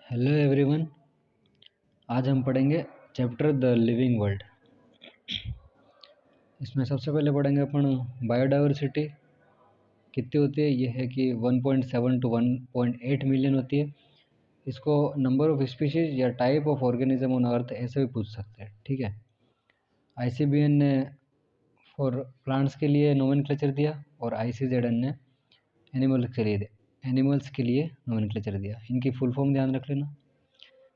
Hello everyone. आज हम पढ़ेंगे चैप्टर द लिविंग वर्ल्ड। इसमें सबसे पहले पढ़ेंगे अपन बायोडाइवर्सिटी कितनी होती है। ये है कि 1.7 टू 1.8 मिलियन होती है। इसको नंबर ऑफ स्पीशीज या type of organism on earth ऐसे भी पूछ सकते हैं। ठीक है। ICBN ने फॉर प्लांट्स के लिए नोमेनक्लेचर दिया और ICZN ने एनिमल्स के लिए नोमेनक्लेचर दिया। इनकी फुल फॉर्म ध्यान रख लेना।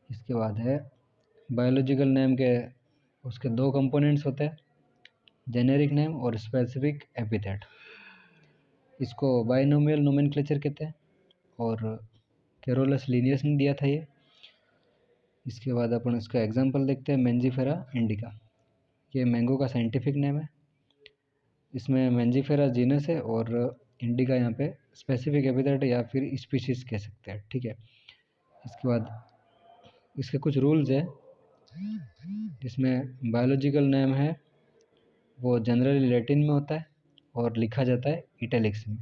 इसके बाद है बायोलॉजिकल नेम के उसके दो कंपोनेंट्स होते हैं, जेनेरिक नेम और स्पेसिफिक एपिथेट। इसको बाइनोमियल नोमेनक्लेचर कहते हैं और कैरोलस लिनियस ने दिया था ये। इसके बाद अपन इसका एग्जांपल देखते हैं, मेंजीफेरा इंडिका। ये मैंगो का साइंटिफिक नेम है। इसमें मेंजीफेरा जीनस है और इंडिका यहाँ पे स्पेसिफिक एपिथेट या फिर स्पीशीज कह सकते हैं। ठीक है। इसके बाद इसके कुछ रूल्स है। जिसमें बायोलॉजिकल नेम है वो जनरली लैटिन में होता है और लिखा जाता है इटैलिक्स में,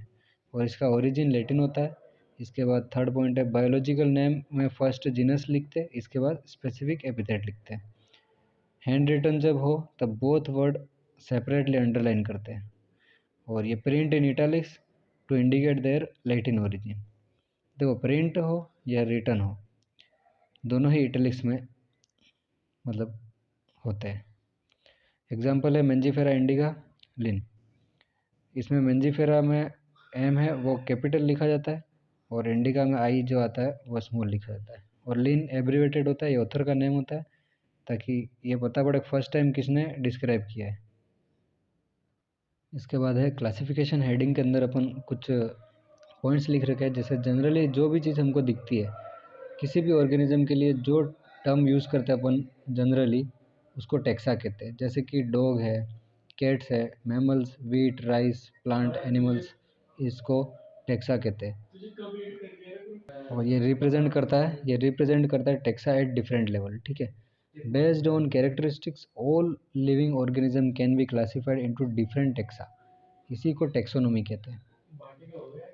और इसका ओरिजिन लैटिन होता है। इसके बाद थर्ड पॉइंट है, बायोलॉजिकल नेम में फर्स्ट जीनस लिखते हैं, इसके बाद स्पेसिफिक एपिथेट लिखते हैं। हैंड रिटन जब हो तब बोथ वर्ड सेपरेटली अंडरलाइन करते हैं, और ये print in italics to indicate their Latin origin. देखो, प्रिंट हो या रिटन हो, दोनों ही इटैलिक्स में मतलब होते हैं। एग्जाम्पल है मेंजीफेरा इंडिका लिन। इसमें मेंजीफेरा में एम है वो कैपिटल लिखा जाता है और इंडिका में आई जो आता है वो स्मॉल लिखा जाता है, और लिन एब्रीवेटेड होता है। ये ऑथर का नेम होता है ताकि ये पता पड़े फर्स्ट टाइम किसने डिस्क्राइब किया है। इसके बाद है क्लासिफिकेशन। हेडिंग के अंदर अपन कुछ पॉइंट्स लिख रखे हैं, जैसे जनरली जो भी चीज़ हमको दिखती है किसी भी ऑर्गेनिज्म के लिए, जो टर्म यूज़ करते हैं अपन जनरली उसको टेक्सा कहते हैं। जैसे कि डॉग है, कैट्स है, mammals, wheat, rice, plant, animals, इसको टेक्सा कहते हैं। और ये रिप्रेजेंट करता है टेक्सा एट डिफरेंट लेवल। ठीक है। Based on characteristics all living organism can be classified into different taxa. इसी को टेक्सोनोमी कहते हैं।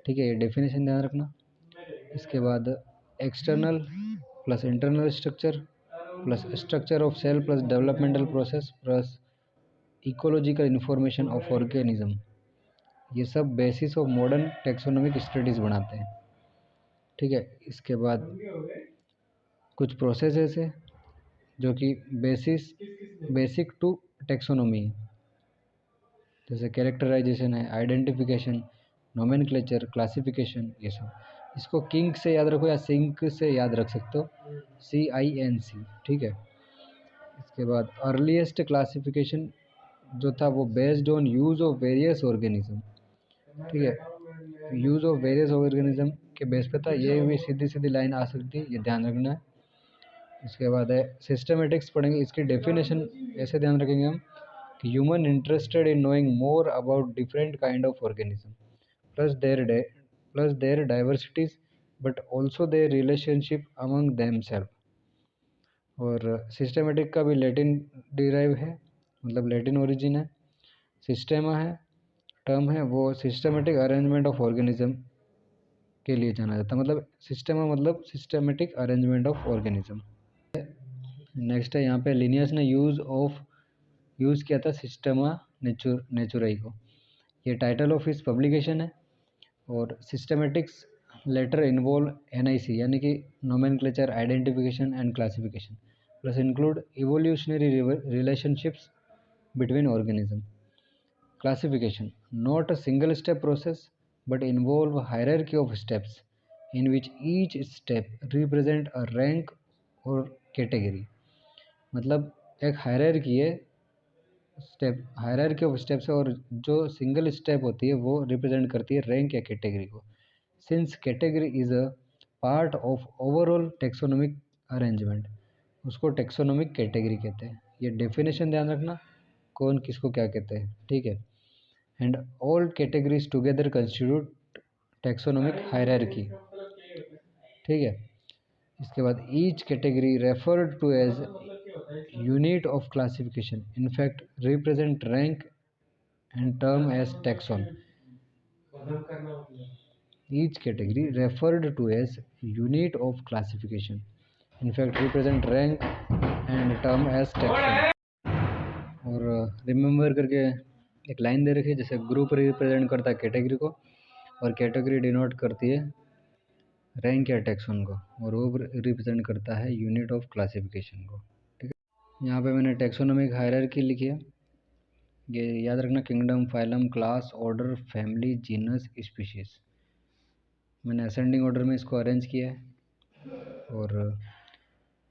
ठीक है, ये डेफिनेशन ध्यान रखना। इसके बाद external plus internal structure plus structure of cell plus developmental process plus ecological information of organism, ये सब basis of modern taxonomic studies बनाते हैं। ठीक है। इसके बाद कुछ प्रोसेसेस है जो कि बेसिक टू टेक्सोनोमी है, जैसे कैरेक्टराइजेशन है, आइडेंटिफिकेशन, नोमेनक्लेचर, क्लासिफिकेशन, ये सब। इसको किंग से याद रखो या सिंक से याद रख सकते हो, CINC। ठीक है। इसके बाद अर्लीस्ट क्लासिफिकेशन जो था वो based on use of various organism. ठीक है, यूज़ ऑफ वेरियस ऑर्गेनिज्म के बेस पे था। ये भी सीधी सीधी लाइन आ सकती है, ये ध्यान रखना है। इसके बाद है सिस्टमेटिक्स पढ़ेंगे। इसकी डेफिनेशन ऐसे ध्यान रखेंगे हम कि human interested in knowing more about different kind of organism plus their diversities but also their relationship among them self. और सिस्टमेटिक का भी लैटिन डिराइव है, मतलब लैटिन ओरिजिन है। सिस्टेमा है, टर्म है, वो सिस्टमेटिक अरेंजमेंट ऑफ ऑर्गेनिज्म के लिए जाना जाता है। मतलब सिस्टेमा मतलब systematic arrangement of organism. Next है यहाँ पे लिनियस ने यूज़ किया था सिस्टेमा नेचुराई को। ये टाइटल ऑफ इस पब्लिकेशन है। और सिस्टमेटिक्स लेटर इन्वॉल्व NIC यानी कि nomenclature, identification and classification, plus include evolutionary relationships between organism. Classification, not a single step process but involve a hierarchy of steps in which each step represent a rank or category। मतलब एक hierarchy है, hierarchy of steps है, और जो single step होती है वो represent करती है रैंक या कैटेगरी को। Since category is a part of overall taxonomic arrangement, उसको टेक्सोनोमिक कैटेगरी कहते हैं। ये डेफिनेशन ध्यान रखना कौन किसको क्या कहते हैं। ठीक है। And all categories together constitute taxonomic hierarchy. ठीक है। इसके बाद each category referred to as unit of classification in fact represent rank and term as taxon. Each category referred to as unit of classification in fact represent rank and term as taxon. और remember करके एक line दे रखी है, जैसे group represent करता है category को और कैटेगरी डिनोट करती है रैंक या टैक्सन को, और वो रिप्रेजेंट करता है यूनिट ऑफ क्लासिफिकेशन को। ठीक है, यहाँ पे मैंने टैक्सोनॉमिक हायरार्की लिखी है। ये याद रखना, kingdom, phylum, class, order, family, genus, species. मैंने असेंडिंग ऑर्डर में इसको अरेंज किया है। और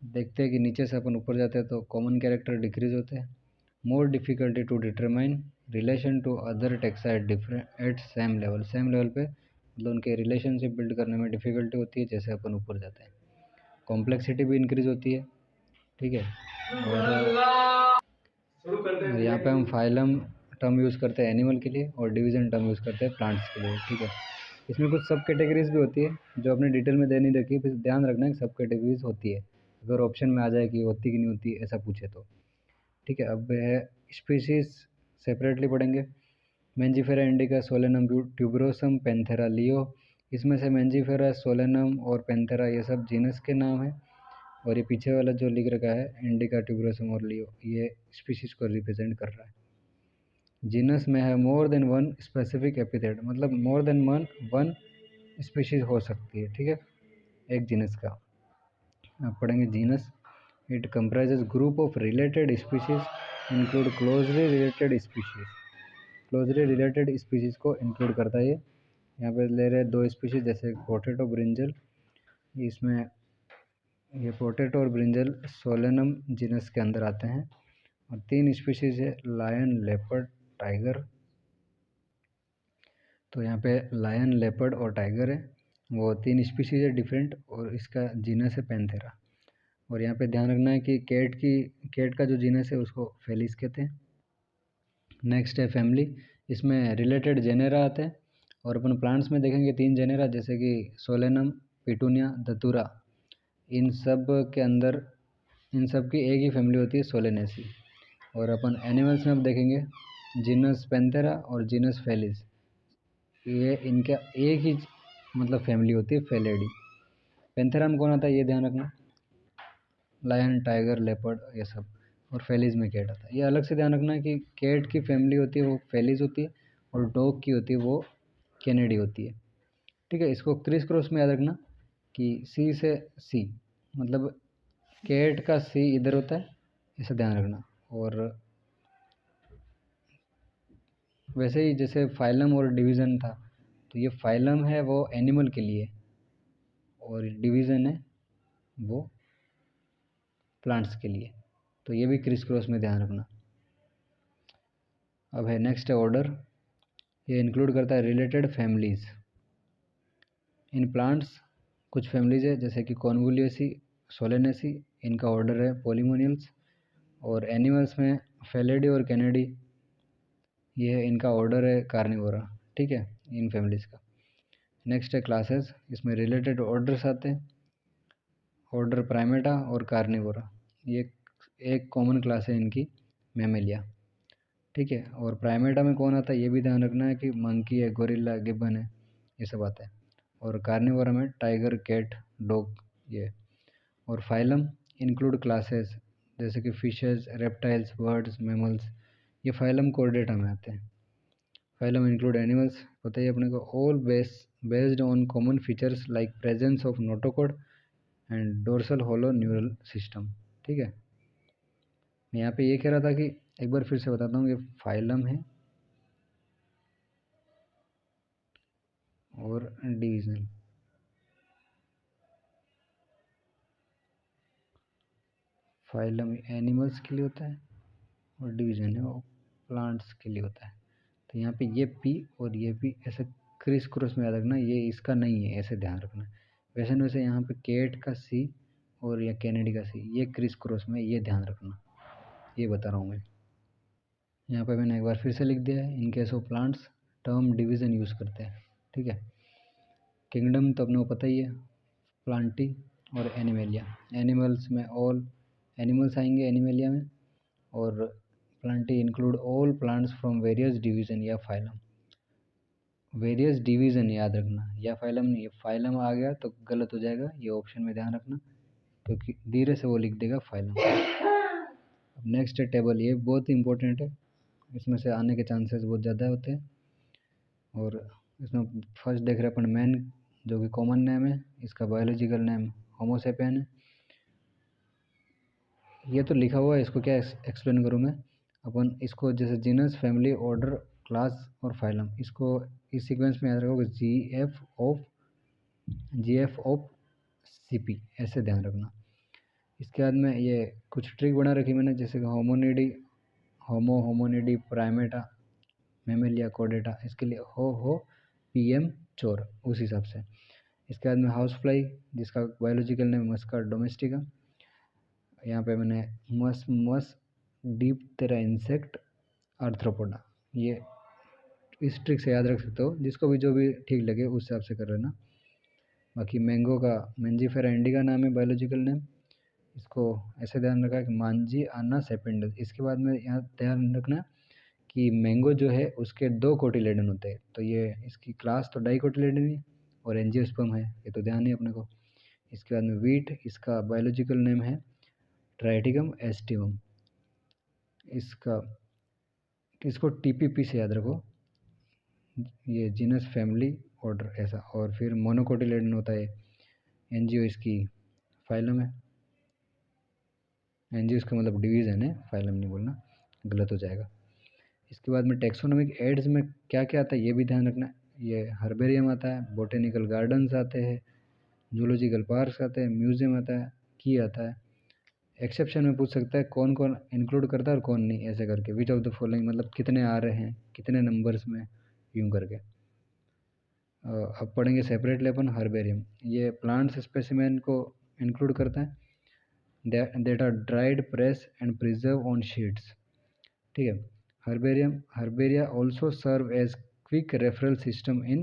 देखते हैं कि नीचे से अपन ऊपर जाते हैं तो कॉमन कैरेक्टर डिक्रीज होते हैं। More difficulty to determine relation to other taxa at same level पे, मतलब उनके रिलेशनशिप बिल्ड करने में डिफ़िकल्टी होती है जैसे अपन ऊपर जाते हैं। कॉम्प्लेक्सिटी भी इंक्रीज़ होती है। ठीक है, और यहाँ पे हम फाइलम टर्म यूज़ करते हैं एनिमल के लिए और डिवीज़न टर्म यूज़ करते हैं प्लांट्स के लिए। ठीक है, इसमें कुछ सब कैटेगरीज भी होती है जो आपने डिटेल में दे नहीं रखी, फिर ध्यान रखना है कि सब कैटेगरीज होती है, अगर ऑप्शन में आ जाए कि होती कि नहीं होती ऐसा पूछे तो। ठीक है, अब है स्पीशीज़ सेपरेटली पढ़ेंगे। Mangifera indica, Solanum tuberosum, Panthera leo. इसमें से मेंजिफेरा, सोलेनम और पेंथेरा ये सब जीनस के नाम है, और ये पीछे वाला जो लिख रखा है इंडिका, ट्यूबरोसम और लियो, ये स्पीशीज़ को रिप्रेजेंट कर रहा है। जीनस में है more than one specific epithet, मतलब मोर देन वन स्पीशीज़ हो सकती है। ठीक है, एक जीनस का। अब पढ़ेंगे genus. It comprises group of related species include closely related species. Closely related species को इंक्लूड करता है ये। यहाँ पे ले रहे हैं दो स्पीशीज़, जैसे पोटैटो, ब्रिंजल। इसमें ये पोटैटो और ब्रिंजल सोलेनम जीनस के अंदर आते हैं। और तीन स्पीशीज़ है, लायन, लेपर्ड, टाइगर। तो यहाँ पे लायन, लेपर्ड और टाइगर है, वो तीन स्पीशीज़ है डिफरेंट, और इसका जीनस है पैंथेरा। और यहाँ पे ध्यान रखना है कि कैट का जो जीनस है उसको फेलिस कहते हैं। नेक्स्ट है फैमिली, इसमें रिलेटेड जेनेरा आते हैं। और अपन प्लांट्स में देखेंगे तीन जेनेरा, जैसे कि सोलेनम, पिटूनिया, धतूरा। इन सब के अंदर इन सब की एक ही फैमिली होती है, सोलेनेसी। और अपन एनिमल्स में अब देखेंगे जीनस पैंथेरा और जीनस फेलिस, ये इनका एक ही मतलब फैमिली होती है, फेलिडी। पैंथेरा में कौन आता है ये ध्यान रखना, लायन, टाइगर, लेपर्ड ये सब। और फेलिस में कैट आता है। ये अलग से ध्यान रखना है कि कैट की फैमिली होती है वो फेलिस होती है, और डॉग की होती है वो कैनेडी होती है। ठीक है, इसको क्रिस क्रॉस में याद रखना कि सी से सी, मतलब कैट का सी इधर होता है, इसे ध्यान रखना। और वैसे ही जैसे फाइलम और डिवीज़न था, तो ये फाइलम है वो एनिमल के लिए, और डिवीज़न है वो प्लांट्स के लिए। तो ये भी क्रिस क्रॉस में ध्यान रखना। अब है नेक्स्ट है ऑर्डर। ये इंक्लूड करता है रिलेटेड फैमिलीज़। इन प्लांट्स कुछ फैमिलीज़ है, जैसे कि कॉन्वोल्यूसी, सोलेनेसी, इनका ऑर्डर है पॉलीमोनियल्स। और एनिमल्स में फेलिडी और कैनेडी, ये है इनका ऑर्डर है कार्निवोरा। ठीक है, इन फैमिलीज़ का। नेक्स्ट है क्लासेस, इसमें रिलेटेड ऑर्डर्स आते हैं। ऑर्डर प्राइमेटा और कार्निवोरा, ये एक कॉमन क्लास है इनकी, मैमेलिया। ठीक है, और प्राइमेटा में कौन आता है ये भी ध्यान रखना है कि मंकी है, गोरिल्ला, गिब्बन है, ये सब आता है। और कार्निवोरा में टाइगर, कैट, डॉग ये। और फाइलम इंक्लूड क्लासेस, जैसे कि फिशेस, रेप्टाइल्स, बर्ड्स, मैमल्स, ये फाइलम कोर्डेटा में आते हैं। फाइलम इंक्लूड एनिमल्स, पता ही अपने को, all based on common features like presence of notochord and dorsal hollow neural system. ठीक है, मैं यहाँ पे ये कह रहा था कि एक बार फिर से बताता हूँ, ये फाइलम है और डिवीजन। फाइलम एनिमल्स के लिए होता है और डिवीजन है वो प्लांट्स के लिए होता है। तो यहाँ पे ये पी और ये पी ऐसे क्रिस क्रॉस में याद रखना, ये इसका नहीं है ऐसे ध्यान रखना। वैसे न वैसे यहाँ पे कैट का सी और या कैनेडी का सी, ये क्रिस क्रॉस में, ये ध्यान रखना, ये बता रहा हूँ मैं। यहाँ पे मैंने एक बार फिर से लिख दिया है, in case of plants term division use करते हैं। ठीक है, किंगडम तो अपने को पता ही है, प्लांटी और एनिमेलिया। एनिमल्स में ऑल एनिमल्स आएंगे एनिमेलिया में, और Plantae include all plants from various division या फाइलम। वेरियस डिवीज़न याद रखना, या फाइलम नहीं, फाइलम आ गया तो गलत हो जाएगा, ये ऑप्शन में ध्यान रखना। क्योंकि धीरे से वो लिख देगा फाइलम। अब नेक्स्ट है टेबल, ये बहुत ही इंपॉर्टेंट है, इसमें से आने के चांसेस बहुत ज़्यादा होते हैं। और इसमें फर्स्ट देख रहे हैं अपन मैन, जो कि कॉमन नेम है, इसका बायोलॉजिकल नेम होमोसेपियन है। ये तो लिखा हुआ है, इसको क्या एक्सप्लेन करूँ मैं। अपन इसको जैसे जीनस, फैमिली, ऑर्डर, क्लास और फाइलम, इसको इस सीक्वेंस में याद रखोगे, जी एफ ऑफ सी पी, ऐसे ध्यान रखना। इसके बाद में ये कुछ ट्रिक बना रखी मैंने, जैसे कि होमोनिडी, प्राइमेटा, मेमेलिया, कोडेटा, इसके लिए हो पीएम चोर, उस हिसाब से। इसके बाद में हाउस फ्लाई, जिसका बायोलॉजिकल नेम मस्का डोमेस्टिका। यहाँ पे मैंने मस डीप तेरा इंसेक्ट आर्थ्रोपोडा, ये इस ट्रिक से याद रख सकते हो, जिसको भी जो भी ठीक लगे उस हिसाब से कर लेना। बाकी मैंगो का मेंजीफेरा इंडिका नाम है बायोलॉजिकल नेम, इसको ऐसे ध्यान रखा कि मांजी आना सेपेंडस। इसके बाद में यहाँ ध्यान रखना कि मैंगो जो है उसके 2 कोटिलेडन होते हैं, तो ये इसकी क्लास तो डाइकोटिलेडन है और एंजियोस्पर्म है, ये तो ध्यान ही अपने को। इसके बाद में वीट, इसका बायोलॉजिकल नेम है ट्राइटिकम एस्टिवम, इसको टीपीपी से याद रखो, ये जीनस, फैमिली, ऑर्डर, ऐसा। और फिर मोनोकोटिलेडन होता है एनजीओ, इसकी फाइलम है। एनजीओ इसका मतलब डिवीज़न है, फाइलम नहीं बोलना, गलत हो जाएगा। इसके बाद में टेक्सोनोमिक एड्स में क्या क्या आता है ये भी ध्यान रखना। ये हर्बेरियम आता है, बोटेनिकल गार्डन्स आते हैं, जूलॉजिकल पार्क्स आते हैं, म्यूजियम आता है, की आता है। एक्सेप्शन में पूछ सकता है कौन कौन इंक्लूड करता है और कौन नहीं, ऐसे करके। विच ऑफ द फॉलोइंग, मतलब कितने आ रहे हैं, कितने नंबर्स में, यूँ करके। अब पढ़ेंगे सेपरेटली अपन हर्बेरियम, ये प्लांट्स स्पेसिमेन को इंक्लूड करता है, that are dried, pressed and preserved on sheets, ठीक है। Herbaria also serve as quick referral system in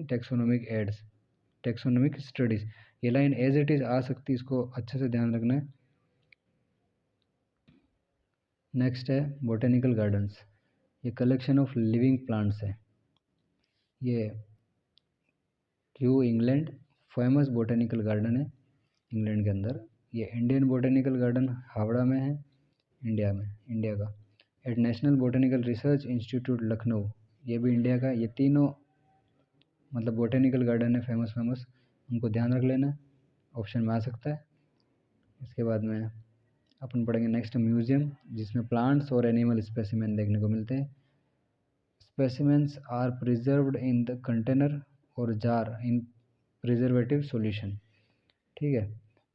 taxonomic studies। ये लाइन एज इट इज़ आ सकती है, इसको अच्छे से ध्यान रखना है। नेक्स्ट है बोटेनिकल गार्डन्स, ये कलेक्शन ऑफ लिविंग प्लांट्स है। ये Q England famous botanical garden है इंग्लैंड के अंदर। ये इंडियन बोटेनिकल गार्डन हावड़ा में है, इंडिया का। At National Botanical Research Institute Lucknow, ये भी इंडिया का। ये तीनों मतलब बोटेनिकल गार्डन है फेमस, उनको ध्यान रख लेना, ऑप्शन में आ सकता है। इसके बाद में अपन पढ़ेंगे नेक्स्ट म्यूजियम, जिसमें प्लांट्स और एनिमल स्पेसिमेन देखने को मिलते हैं। Specimens are preserved in the container और जार इन प्रिजर्वेटिव सॉल्यूशन, ठीक है।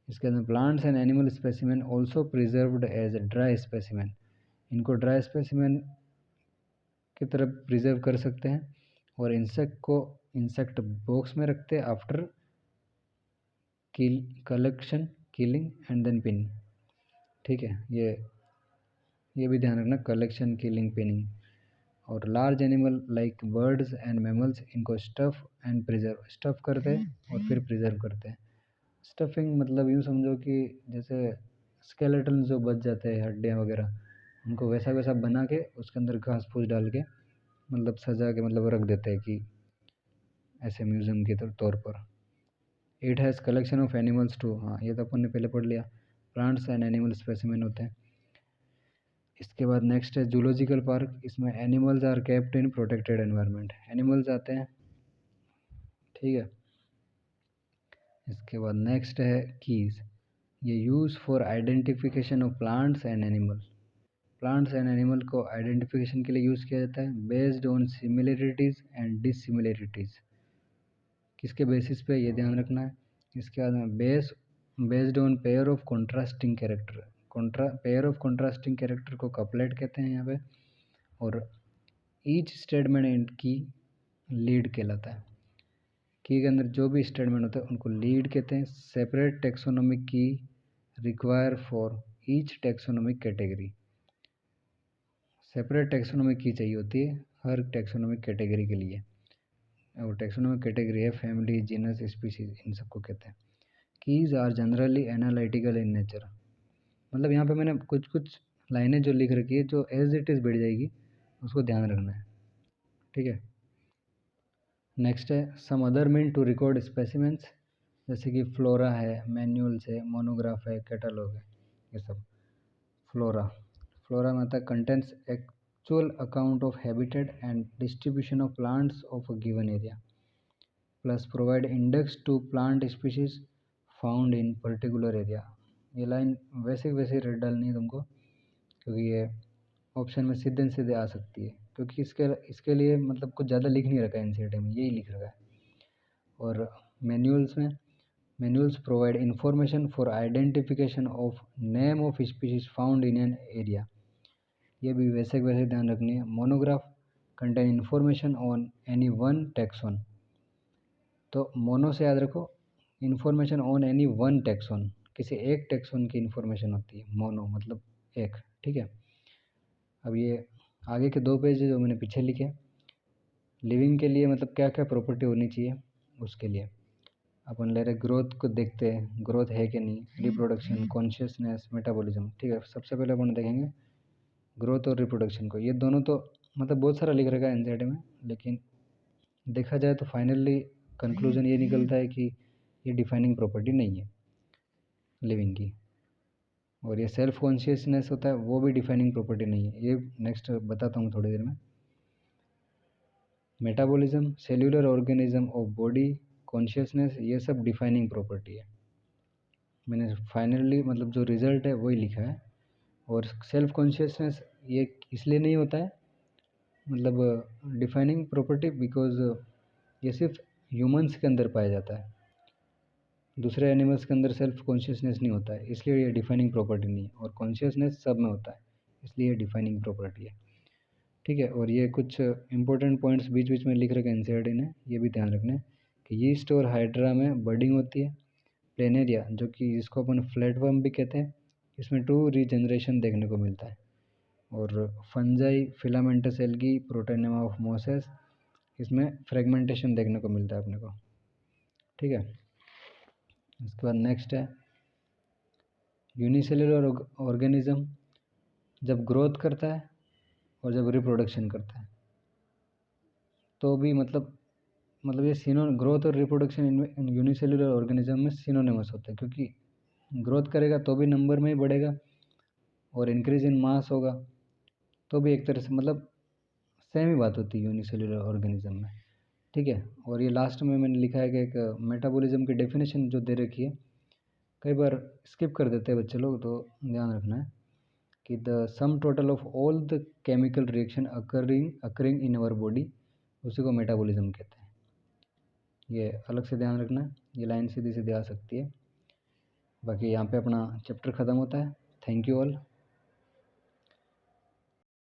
इसके अंदर plants and animal specimen also preserved as dry specimen, इनको ड्राई स्पेसिमेन की तरफ प्रिजर्व कर सकते हैं। और इंसेक्ट बॉक्स में रखते हैं after collection, killing and then pinning, ठीक है। ये भी ध्यान रखना, कलेक्शन, किलिंग, पिनिंग। और large animal like birds and mammals, इनको स्टफ करते हैं और फिर प्रिजर्व करते हैं। स्टफिंग मतलब यूँ समझो कि जैसे स्केलेटन जो बच जाते हैं, हड्डियाँ वगैरह, उनको वैसा बना के उसके अंदर घास फूस डाल के मतलब सजा के मतलब रख देते हैं कि ऐसे म्यूज़ियम के तौर पर। It has collection of animals too, हाँ ये तो अपन ने पहले पढ़ लिया, प्लांट्स एंड एनिमल स्पेसिमेन होते हैं। इसके बाद नेक्स्ट है जूलॉजिकल पार्क, इसमें animals are kept in protected environment, animals आते हैं, ठीक है। इसके बाद नेक्स्ट है कीज, ये use for identification of plants and animal को आइडेंटिफिकेशन के लिए यूज़ किया जाता है, बेस्ड ऑन सिमिलरिटीज़ एंड डिससिमिलरिटीज़, किसके बेसिस पे, ये ध्यान रखना है। इसके बाद में based on pair of contrasting character, pair of contrasting character को कपलेट कहते हैं यहाँ पे। और ईच स्टेटमेंट की लीड कहलाता है, की के अंदर जो भी स्टेटमेंट होता है उनको लीड कहते हैं। सेपरेट टेक्सोनोमिक की require for each taxonomic category, separate taxonomic की चाहिए होती है हर टेक्सोनोमिक कैटेगरी के लिए। और टेक्सोनोमिक कैटेगरी है फैमिली, जीनस, स्पीशीज, इन सबको कहते हैं। Keys are generally analytical in nature, मतलब यहाँ पे मैंने कुछ लाइनें जो लिख रखी है जो एज इट इज़ बैठ जाएगी, उसको ध्यान रखना है, ठीक है। नेक्स्ट है some other mean to record specimens, जैसे कि फ्लोरा है, मैन्युअल्स है, मोनोग्राफ है, कैटलॉग है, ये सब। फ्लोरा फ्लोरा में आता है contents actual account of habitat and distribution of plants of a given area, plus provide index to plant species found in particular area. ये लाइन वैसे वैसे रेड डालनी है तुमको, क्योंकि ये ऑप्शन में सीधे न सीधे आ सकती है, क्योंकि इसके लिए मतलब कुछ ज़्यादा लिख नहीं रखा है एनसीईआरटी में, यही लिख रखा है। और मैनुअल्स में, manuals provide information for identification of name of species found in an area, ये भी वैसे वैसे ध्यान रखनी है। Monograph contain information on any one taxon, तो मोनो से याद रखो, information on any one taxon, किसी एक टैक्सॉन की इंफॉर्मेशन होती है, मोनो मतलब एक, ठीक है। अब ये आगे के 2 पेज जो मैंने पीछे लिखे, लिविंग के लिए मतलब क्या क्या प्रॉपर्टी होनी चाहिए उसके लिए अपन ले रहे ग्रोथ को देखते हैं, ग्रोथ है कि नहीं, रिप्रोडक्शन, कॉन्शियसनेस, मेटाबॉलिज्म, ठीक है। सबसे पहले अपन देखेंगे ग्रोथ और रिप्रोडक्शन को। ये दोनों तो मतलब बहुत सारा लिख रखा है एनसीईआरटी में, लेकिन देखा जाए तो फाइनली कंक्लूजन ये निकलता है कि ये डिफाइनिंग प्रॉपर्टी नहीं है लिविंग की। और ये सेल्फ कॉन्शियसनेस होता है, वो भी डिफाइनिंग प्रॉपर्टी नहीं है, ये नेक्स्ट बताता हूँ थोड़ी देर में। Metabolism, cellular organism of body, consciousness, ये सब डिफाइनिंग प्रॉपर्टी है। मैंने फाइनली मतलब जो रिजल्ट है वही लिखा है। और सेल्फ कॉन्शियसनेस ये इसलिए नहीं होता है मतलब डिफाइनिंग प्रॉपर्टी, बिकॉज ये सिर्फ ह्यूमंस के अंदर पाया जाता है, दूसरे एनिमल्स के अंदर सेल्फ कॉन्शियसनेस नहीं होता है, इसलिए ये डिफाइनिंग प्रॉपर्टी नहीं है। और कॉन्शियसनेस सब में होता है, इसलिए ये डिफाइनिंग प्रॉपर्टी है, ठीक है। और ये कुछ इंपॉर्टेंट पॉइंट्स बीच बीच में लिख रखे हैं एनसीईआरटी ने, ये भी ध्यान रखना है कि यीस्ट और हाइड्रा में बर्डिंग होती है। प्लेनेरिया जो कि जिसको अपन फ्लैटवर्म भी कहते हैं, इसमें 2 रीजनरेशन देखने को मिलता है। और fungi, filamentous algae, protonema of Moses, इसमें फ्रेगमेंटेशन देखने को मिलता है अपने को, ठीक है। इसके बाद नेक्स्ट है यूनिसेलुलर ऑर्गेनिज्म, जब ग्रोथ करता है और जब रिप्रोडक्शन करता है तो भी मतलब ये ग्रोथ और रिप्रोडक्शन इन यूनिसेलुलर ऑर्गेनिज्म में सिनोनिमस होता है, क्योंकि ग्रोथ करेगा तो भी नंबर में ही बढ़ेगा और इंक्रीज इन मास होगा तो भी एक तरह से मतलब सेम ही बात होती है यूनिसेलुलर ऑर्गेनिज्म में, ठीक है। और ये लास्ट में मैंने लिखा है कि एक मेटाबॉलिज्म की डेफिनेशन जो दे रखी है, कई बार स्किप कर देते हैं बच्चे लोग, तो ध्यान रखना है कि the sum total of all the chemical reaction occurring in our body, उसी को मेटाबॉलिज्म कहते हैं। ये अलग से ध्यान रखना है, ये लाइन सीधी सीधी आ सकती है। बाकी यहाँ पे अपना चैप्टर ख़त्म होता है। Thank you all.